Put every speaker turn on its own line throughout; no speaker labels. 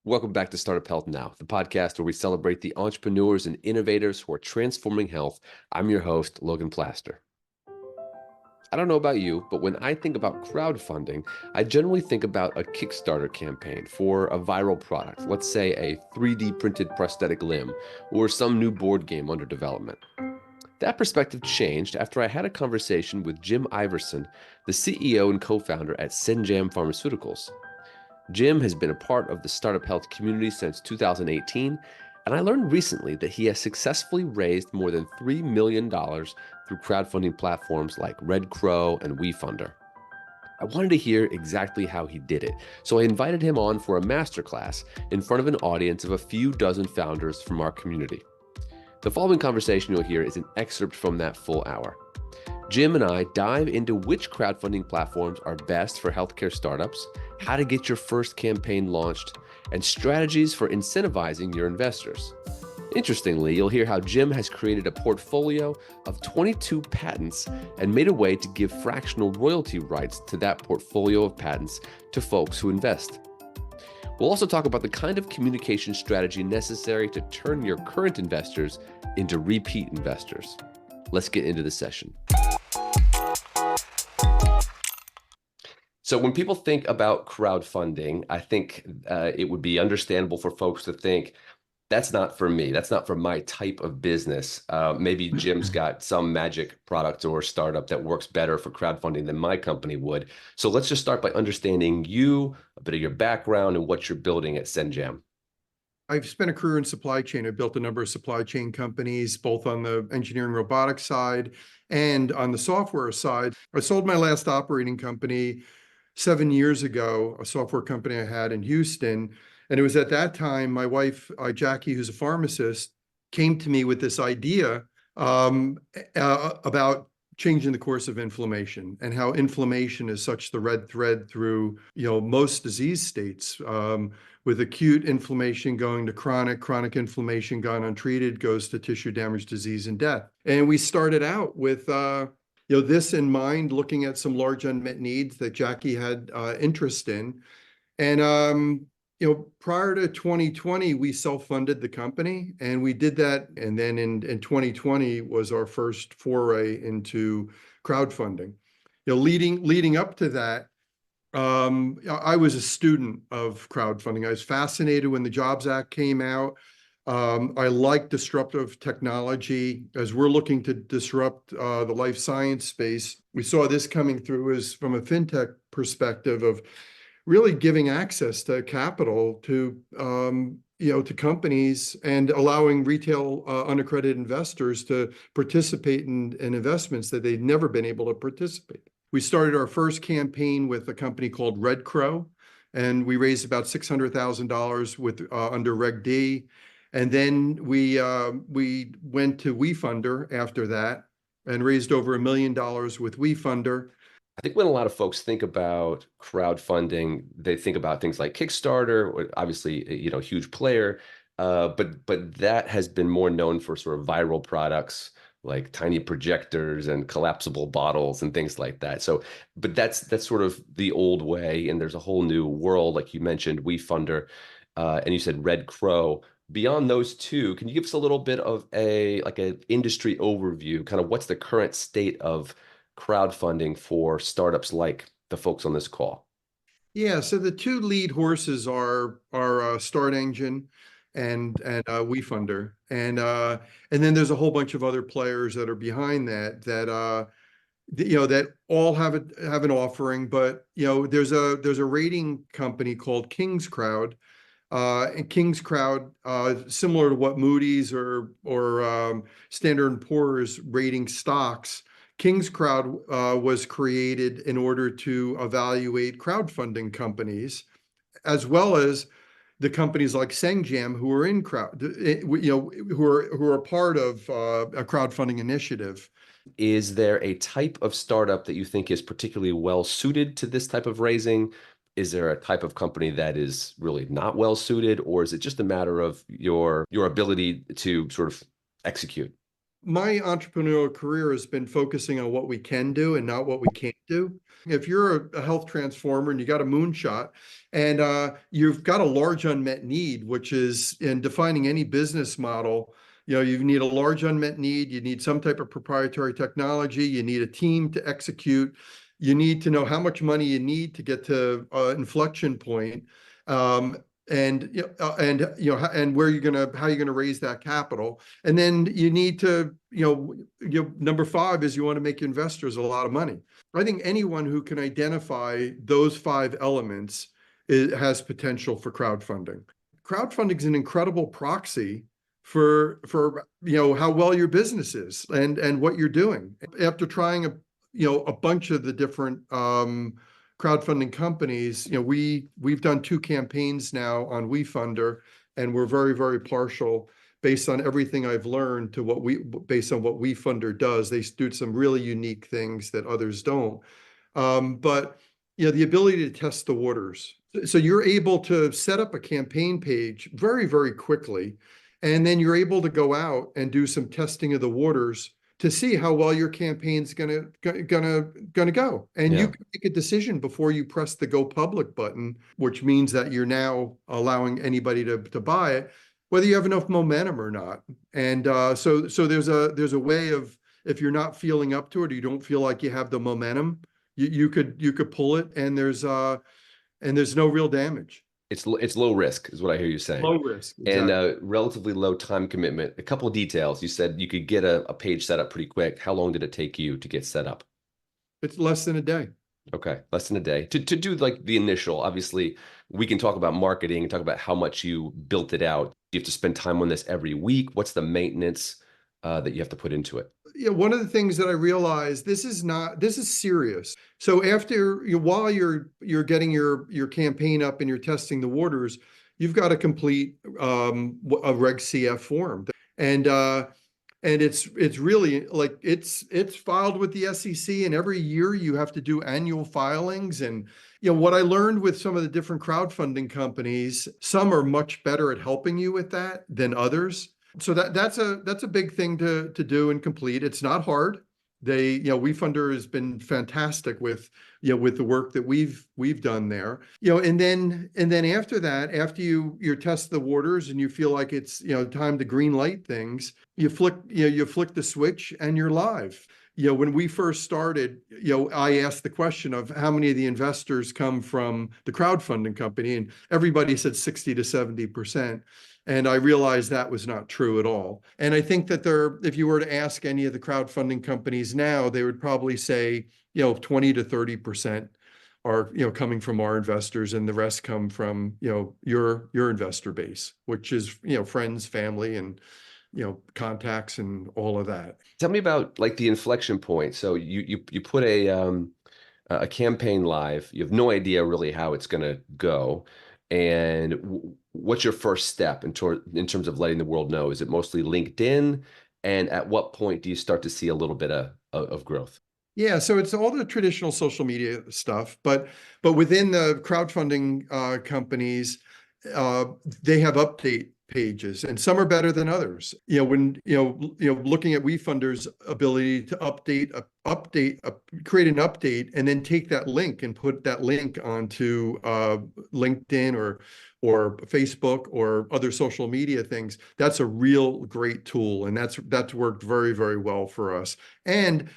Welcome back to Startup Health Now, the podcast where we celebrate the entrepreneurs and innovators who are transforming health. I'm your host, Logan Plaster. I don't know about you, but when I think about crowdfunding, I generally think about a Kickstarter campaign for a viral product, let's say a 3D printed prosthetic limb or some new board game under development. That perspective changed after I had a conversation with Jim Iversen, the CEO and co-founder at Sen-Jam Pharmaceuticals. Jim has been a part of the startup health community since 2018, and I learned recently that he has successfully raised more than $3 million through crowdfunding platforms like Red Crow and WeFunder. I wanted to hear exactly how he did it, so I invited him on for a masterclass in front of an audience of a few dozen founders from our community. The following conversation you'll hear is an excerpt from that full hour. Jim and I dive into which crowdfunding platforms are best for healthcare startups, how to get your first campaign launched, and strategies for incentivizing your investors. Interestingly, you'll hear how Jim has created a portfolio of 22 patents and made a way to give fractional royalty rights to that portfolio of patents to folks who invest. We'll also talk about the kind of communication strategy necessary to turn your current investors into repeat investors. Let's get into the session. So when people think about crowdfunding, I think it would be understandable for folks to think, that's not for me. That's not for my type of business. Maybe Jim's got some magic product or startup that works better for crowdfunding than my company would. So let's just start by understanding you, a bit of your background, and what you're building at Sen-Jam.
I've spent a career in supply chain. I've built a number of supply chain companies, both on the engineering robotics side and on the software side. I sold my last operating company 7 years ago, a software company I had in Houston. And it was at that time, my wife, Jackie, who's a pharmacist, came to me with this idea about changing the course of inflammation and how inflammation is such the red thread through, most disease states, with acute inflammation going to chronic inflammation gone untreated goes to tissue damage, disease, and death. And we started out with this in mind, looking at some large unmet needs that Jackie had interest in. And prior to 2020, we self-funded the company, and we did that. And then in 2020 was our first foray into crowdfunding. Leading up to that, I was a student of crowdfunding. I was fascinated when the Jobs Act came out. I like disruptive technology. As we're looking to disrupt the life science space, we saw this coming through as from a fintech perspective of really giving access to capital to companies and allowing retail unaccredited investors to participate in investments that they'd never been able to participate. We started our first campaign with a company called Red Crow, and we raised about $600,000 with under Reg D. And then we went to WeFunder after that and raised over $1 million with WeFunder.
I think when a lot of folks think about crowdfunding, they think about things like Kickstarter, obviously, huge player, but that has been more known for sort of viral products like tiny projectors and collapsible bottles and things like that. So, but that's sort of the old way, and there's a whole new world, like you mentioned, WeFunder, and you said Red Crow. Beyond those two, can you give us a little bit of an industry overview, kind of what's the current state of crowdfunding for startups like the folks on this call?
Yeah, so the two lead horses are Start Engine and WeFunder, and then there's a whole bunch of other players that are behind that all have an offering, but there's a rating company called King's Crowd. And King's Crowd, similar to what Moody's or Standard & Poor's rating stocks, King's Crowd was created in order to evaluate crowdfunding companies, as well as the companies like Sen-Jam who are in who are part of a crowdfunding initiative.
Is there a type of startup that you think is particularly well suited to this type of raising? Is there a type of company that is really not well suited, or is it just a matter of your ability to sort of execute?
My entrepreneurial career has been focusing on what we can do and not what we can't do. If you're a health transformer and you got a moonshot and you've got a large unmet need, which is in defining any business model, you need a large unmet need, you need some type of proprietary technology, you need a team to execute, you need to know how much money you need to get to inflection point. And where how you're gonna raise that capital, and then you need to number five is you want to make investors a lot of money. I think anyone who can identify those five elements has potential for crowdfunding. Crowdfunding is an incredible proxy for how well your business is and what you're doing. After trying a bunch of the different crowdfunding companies, we've done 2 campaigns now on WeFunder, and we're very, very partial based on everything I've learned to based on what WeFunder does. They do some really unique things that others don't. But the ability to test the waters. So you're able to set up a campaign page very, very quickly, and then you're able to go out and do some testing of the waters to see how well your campaign's gonna go. And you can make a decision before you press the go public button, which means that you're now allowing anybody to buy it, whether you have enough momentum or not. And so there's a way of, if you're not feeling up to it or you don't feel like you have the momentum, you could pull it, and there's no real damage.
It's low risk is what I hear you saying.
Low risk, exactly.
And relatively low time commitment. A couple of details. You said you could get a page set up pretty quick. How long did it take you to get set up?
It's less than a day.
Okay, less than a day. To do like the initial, obviously, we can talk about marketing and talk about how much you built it out. You have to spend time on this every week. What's the maintenance that you have to put into it?
Yeah, one of the things that I realized, this is serious. So while you're getting your campaign up and you're testing the waters, you've got to complete a Reg CF form, and it's really like it's filed with the SEC, and every year you have to do annual filings. And what I learned with some of the different crowdfunding companies, some are much better at helping you with that than others. So that's a big thing to do and complete. It's not hard. WeFunder has been fantastic with the work that we've done there. And then after that, after you test the waters and you feel like it's time to green light things, you flick the switch and you're live. When we first started, I asked the question of how many of the investors come from the crowdfunding company, and everybody said 60 to 70%. And I realized that was not true at all. And I think that if you were to ask any of the crowdfunding companies now, they would probably say, 20 to 30% are, coming from our investors, and the rest come from, your investor base, which is, friends, family, and, contacts and all of that.
Tell me about like the inflection point. So you put a campaign live. You have no idea really how it's going to go. And what's your first step in terms of letting the world know? Is it mostly LinkedIn? And at what point do you start to see a little bit of growth?
Yeah, so it's all the traditional social media stuff, but within the crowdfunding companies, they have update pages, and some are better than others. When looking at WeFunder's ability to create an update and then take that link and put that link onto LinkedIn or Facebook or other social media things, that's a real great tool, and that's worked very, very well for us. And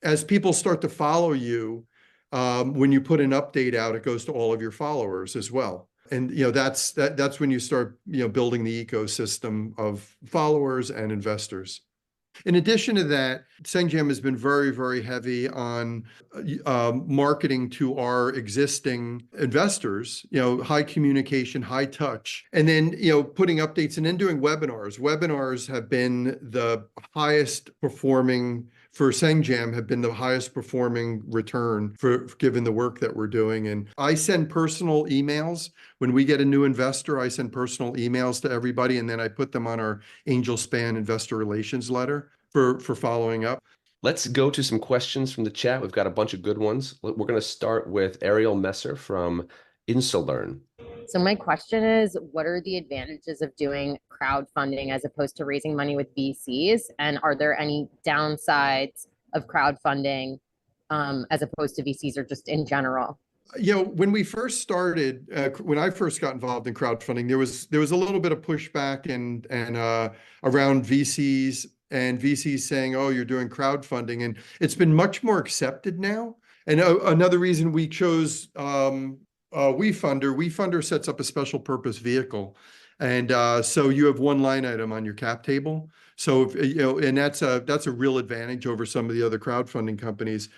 as people start to follow you, when you put an update out, it goes to all of your followers as well. And that's when you start building the ecosystem of followers and investors. In addition to that, Sen-Jam has been very, very heavy on marketing to our existing investors, high communication, high touch, and then, putting updates and then doing webinars. Webinars have been the highest performing for Sen-Jam, have been the highest performing return for given the work that we're doing. And I send personal emails. When we get a new investor, I send personal emails to everybody, and then I put them on our Angel Span investor relations letter for following up.
Let's go to some questions from the chat. We've got a bunch of good ones. We're going to start with Ariel Messer from InstaLearn.
So my question is, what are the advantages of doing crowdfunding as opposed to raising money with VCs? And are there any downsides of crowdfunding as opposed to VCs or just in general?
When we first started, when I first got involved in crowdfunding, there was a little bit of pushback and around VCs and VCs saying, "Oh, you're doing crowdfunding," and it's been much more accepted now. And another reason we chose WeFunder sets up a special purpose vehicle, and so you have one line item on your cap table. So and that's a real advantage over some of the other crowdfunding companies.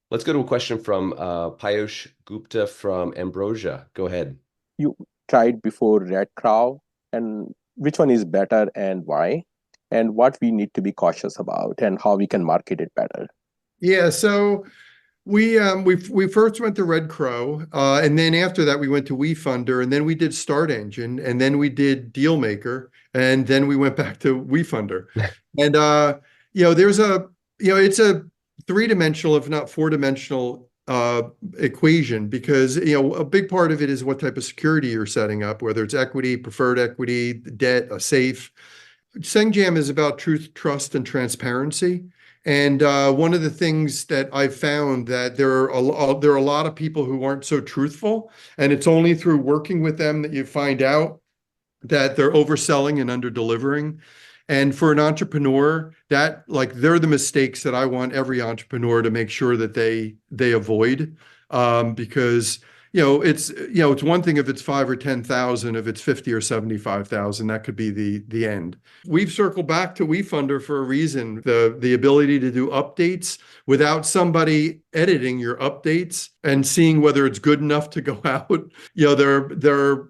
Let's go to a question from Payush Gupta from Ambrosia. Go ahead.
You tried before Red Crow, and which one is better and why? And what we need to be cautious about and how we can market it better.
Yeah, so we first went to Red Crow, and then after that we went to WeFunder, and then we did Start Engine, and then we did Dealmaker, and then we went back to WeFunder. And it's a three-dimensional, if not four-dimensional equation, because a big part of it is what type of security you're setting up, whether it's equity, preferred equity, debt, a safe. Sen-Jam is about truth, trust, and transparency. And one of the things that I've found that there are a lot of people who aren't so truthful, and it's only through working with them that you find out that they're overselling and under-delivering. And for an entrepreneur, they're the mistakes that I want every entrepreneur to make sure that they avoid, because it's one thing if it's 5 or 10,000, if it's 50 or 75,000, that could be the end. We've circled back to WeFunder for a reason. The ability to do updates without somebody editing your updates and seeing whether it's good enough to go out. Their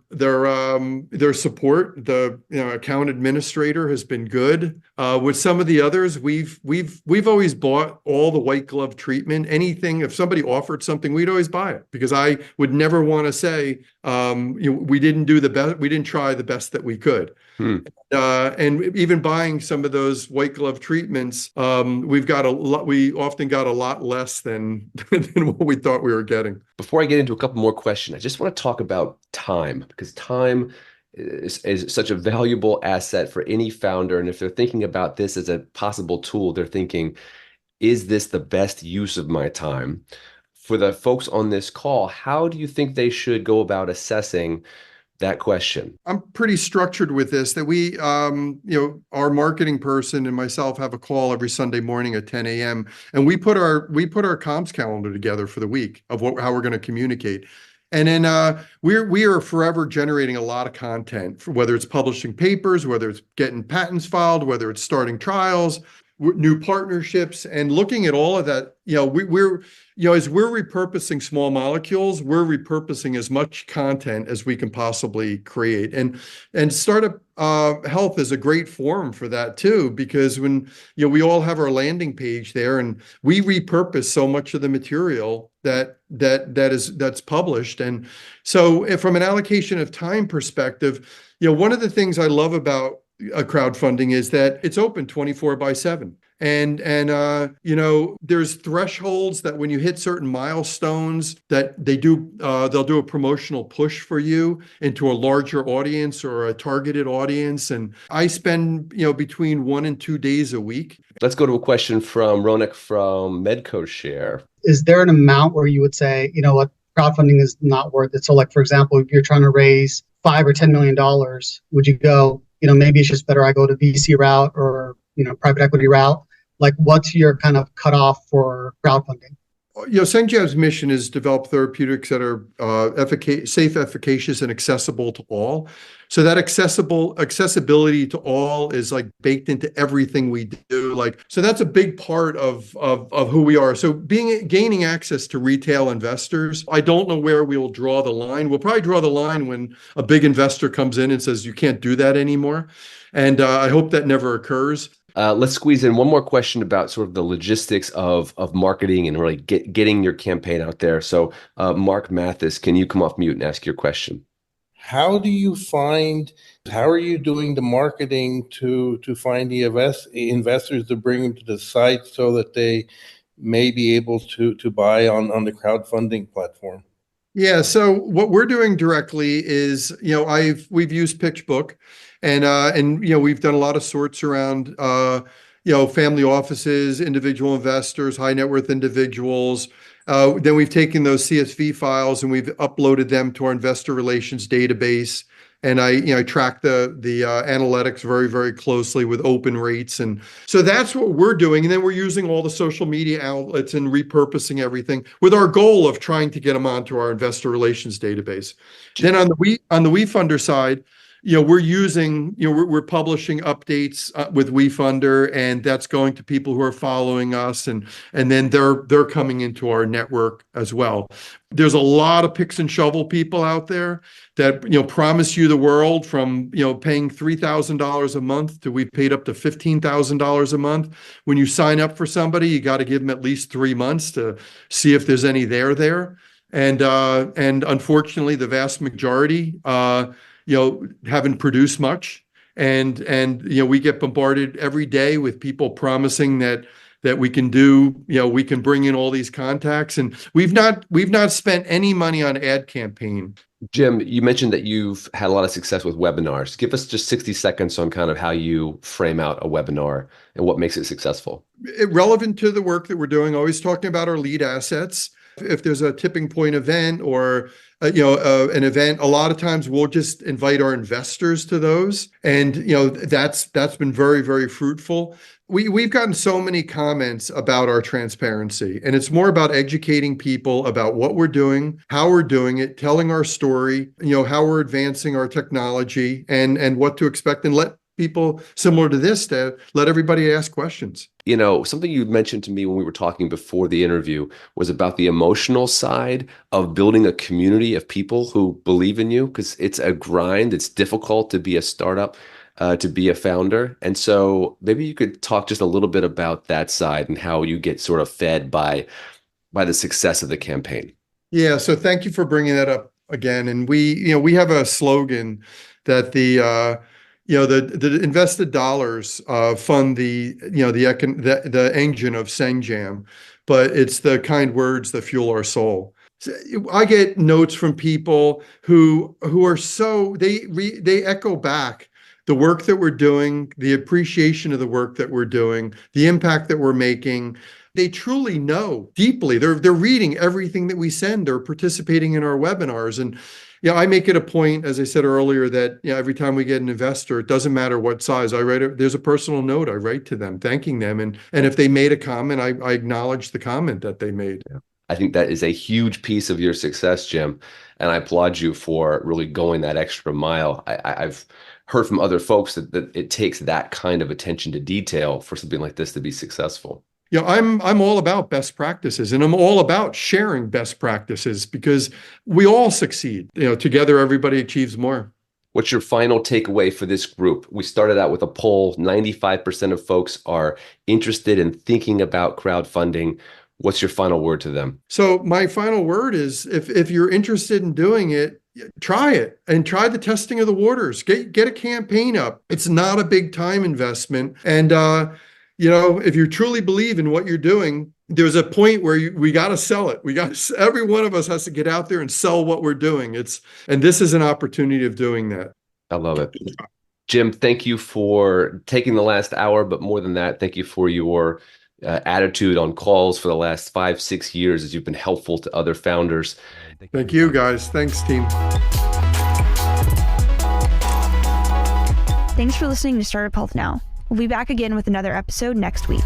support, the account administrator has been good. With some of the others, we've always bought all the white glove treatment. Anything, if somebody offered something, we'd always buy it, because I would never want to say we didn't do the best, we didn't try the best that we could. And even buying some of those white glove treatments, we often got a lot less than what we thought we were getting.
Before I get into a couple more questions, I just want to talk about time, because time is such a valuable asset for any founder. And if they're thinking about this as a possible tool, they're thinking, is this the best use of my time? For the folks on this call, how do you think they should go about assessing that question? I'm
pretty structured with this, that we, our marketing person and myself have a call every Sunday morning at 10 a.m. and we put our comms calendar together for the week of how we're going to communicate. And then we are forever generating a lot of content, whether it's publishing papers, whether it's getting patents filed, whether it's starting trials, new partnerships, and looking at all of that. As we're repurposing small molecules, we're repurposing as much content as we can possibly create. And startup health is a great forum for that too, because when we all have our landing page there, and we repurpose so much of the material that's published. And so from an allocation of time perspective, one of the things I love about crowdfunding is that it's open 24/7. And there's thresholds that when you hit certain milestones that they'll do a promotional push for you into a larger audience or a targeted audience. And I spend between 1 and 2 days a week.
Let's go to a question from Ronak from Medco Share.
Is there an amount where you would say, what, crowdfunding is not worth it? So like, for example, if you're trying to raise $5 or $10 million, would you go, maybe it's just better I go to VC route or, private equity route? Like, what's your kind of cutoff for crowdfunding?
Sen-Jam's mission is to develop therapeutics that are safe, efficacious, and accessible to all. So that accessibility to all is like baked into everything we do. So that's a big part of who we are. So gaining access to retail investors, I don't know where we'll draw the line. We'll probably draw the line when a big investor comes in and says, you can't do that anymore. And I hope that never occurs.
Let's squeeze in one more question about sort of the logistics of marketing and really getting your campaign out there. So Mark Mathis, can you come off mute and ask your question?
How are you doing the marketing to find the investors to bring them to the site so that they may be able to buy on the crowdfunding platform?
Yeah, so what we're doing directly is, we've used PitchBook, and we've done a lot of sorts around family offices, individual investors, high net worth individuals. Then we've taken those CSV files and we've uploaded them to our investor relations database. And I track the analytics very, very closely with open rates. And so that's what we're doing. And then we're using all the social media outlets and repurposing everything with our goal of trying to get them onto our investor relations database. Then on the WeFunder side, we're publishing updates with WeFunder, and that's going to people who are following us, and then they're coming into our network as well. There's a lot of picks and shovel people out there that promise you the world, from paying $3,000 a month to we've paid up to $15,000 a month. When you sign up for somebody, you got to give them at least 3 months to see if there's any there. And unfortunately, the vast majority haven't produced much. And we get bombarded every day with people promising that we can we can bring in all these contacts, and we've not spent any money on ad campaign.
Jim, you mentioned that you've had a lot of success with webinars. Give us just 60 seconds on kind of how you frame out a webinar and what makes it successful.
Relevant to the work that we're doing, always talking about our lead assets. If there's a tipping point event or an event, a lot of times we'll just invite our investors to those, and that's been very, very fruitful. We've gotten so many comments about our transparency, and it's more about educating people about what we're doing, how we're doing it, telling our story, how we're advancing our technology, and what to expect, and let people similar to this to let everybody ask questions.
Something you mentioned to me when we were talking before the interview was about the emotional side of building a community of people who believe in you, because it's a grind. It's difficult to be a startup, to be a founder. And so maybe you could talk just a little bit about that side and how you get sort of fed by the success of the campaign.
Yeah. So thank you for bringing that up again. And we have a slogan that the invested dollars fund the engine of Sen-Jam, but it's the kind words that fuel our soul. So I get notes from people who are they echo back the work that we're doing, the appreciation of the work that we're doing, the impact that we're making. They truly know deeply. They're reading everything that we send. They're participating in our webinars. And I make it a point, as I said earlier, that every time we get an investor, it doesn't matter what size, there's a personal note I write to them, thanking them. And if they made a comment, I acknowledge the comment that they made.
Yeah. I think that is a huge piece of your success, Jim. And I applaud you for really going that extra mile. I've heard from other folks that it takes that kind of attention to detail for something like this to be successful.
I'm all about best practices, and I'm all about sharing best practices, because we all succeed. Together, everybody achieves more.
What's your final takeaway for this group? We started out with a poll. 95% of folks are interested in thinking about crowdfunding. What's your final word to them?
So my final word is, if you're interested in doing it, try it and try the testing of the waters. Get a campaign up. It's not a big time investment. And if you truly believe in what you're doing, there's a point where we got to sell it. Every one of us has to get out there and sell what we're doing. And this is an opportunity of doing that.
I love it. Jim, thank you for taking the last hour, but more than that, thank you for your attitude on calls for the last 5-6 years, as you've been helpful to other founders.
Thank you, guys. Thanks, team.
Thanks for listening to Startup Health Now. We'll be back again with another episode next week.